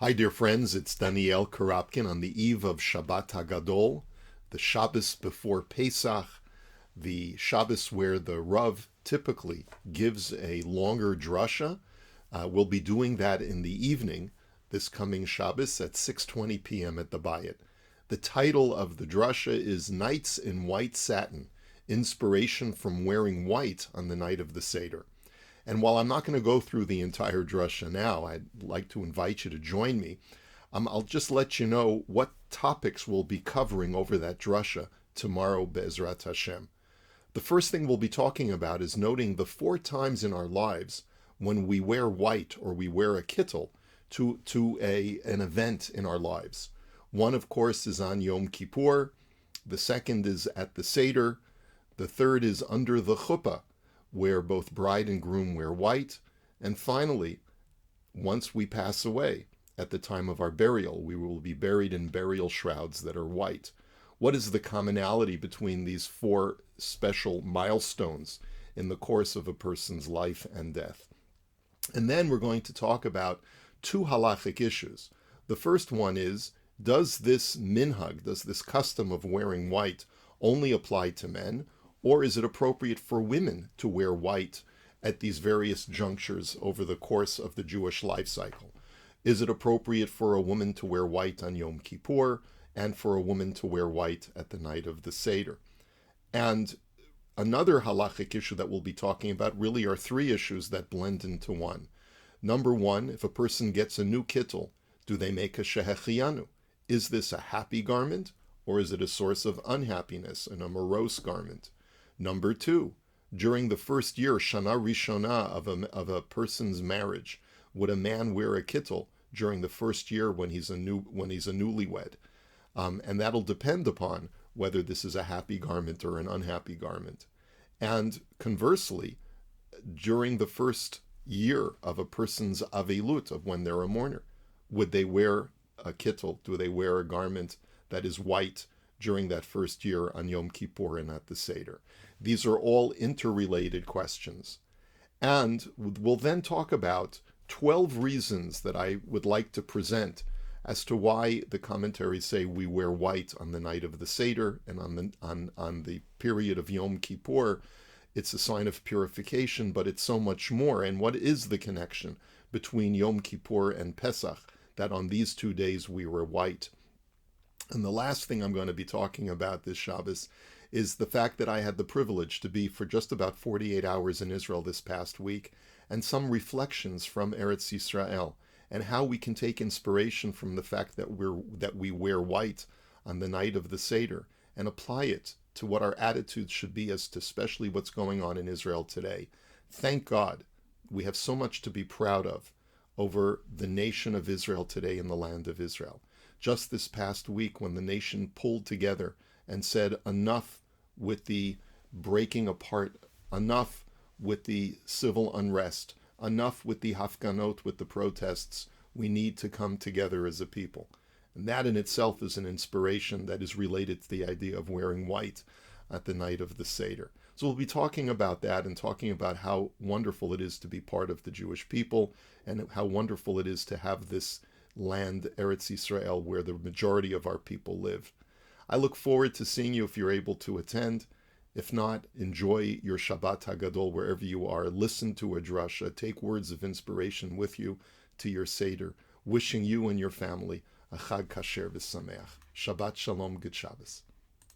Hi, dear friends. It's Daniel Karapkin on the eve of Shabbat HaGadol, the Shabbos before Pesach, the Shabbos where the Rav typically gives a longer drasha. We'll be doing that in the evening this coming Shabbos at 6:20 p.m. at the Bayit. The title of the drasha is Nights in White Satin, Inspiration from Wearing White on the Night of the Seder. And while I'm not going to go through the entire drasha now, I'd like to invite you to join me. I'll just let you know what topics we'll be covering over that drasha tomorrow, Be'ezrat Hashem. The first thing we'll be talking about is noting the 4 times in our lives when we wear white or we wear a kittel to an event in our lives. One, of course, is on Yom Kippur. The second is at the Seder. The third is under the chuppah, where both bride and groom wear white. And finally, once we pass away, at the time of our burial, we will be buried in burial shrouds that are white. What is the commonality between these 4 special milestones in the course of a person's life and death? And then we're going to talk about 2 halachic issues. The first one is, does this minhag, does this custom of wearing white only apply to men, or is it appropriate for women to wear white at these various junctures over the course of the Jewish life cycle? Is it appropriate for a woman to wear white on Yom Kippur and for a woman to wear white at the night of the Seder? And another halachic issue that we'll be talking about really are 3 issues that blend into one. Number 1, if a person gets a new kittel, do they make a shehechiyanu? Is this a happy garment, or is it a source of unhappiness and a morose garment? Number 2, during the first year, Shana Rishona, of a person's marriage, would a man wear a kittel during the first year when he's a newlywed? And that'll depend upon whether this is a happy garment or an unhappy garment. And conversely, during the first year of a person's avelut, of when they're a mourner, would they wear a kittel? Do they wear a garment that is white during that first year on Yom Kippur and at the Seder? These are all interrelated questions. And we'll then talk about 12 reasons that I would like to present as to why the commentaries say we wear white on the night of the Seder, and on the period of Yom Kippur, it's a sign of purification, but it's so much more. And what is the connection between Yom Kippur and Pesach, that on these 2 days we wear white? And the last thing I'm going to be talking about this Shabbos is the fact that I had the privilege to be for just about 48 hours in Israel this past week, and some reflections from Eretz Yisrael, and how we can take inspiration from the fact that we wear white on the night of the Seder and apply it to what our attitudes should be as to especially what's going on in Israel today. Thank God we have so much to be proud of over the nation of Israel today in the land of Israel. Just this past week, when the nation pulled together and said enough with the breaking apart, enough with the civil unrest, enough with the hafganot, with the protests, we need to come together as a people. And that in itself is an inspiration that is related to the idea of wearing white at the night of the Seder. So we'll be talking about that and talking about how wonderful it is to be part of the Jewish people, and how wonderful it is to have this land, Eretz Yisrael, where the majority of our people live. I look forward to seeing you if you're able to attend. If not, enjoy your Shabbat HaGadol wherever you are. Listen to a drasha. Take words of inspiration with you to your Seder. Wishing you and your family a Chag Kasher V'Sameach. Shabbat Shalom, good Shabbos.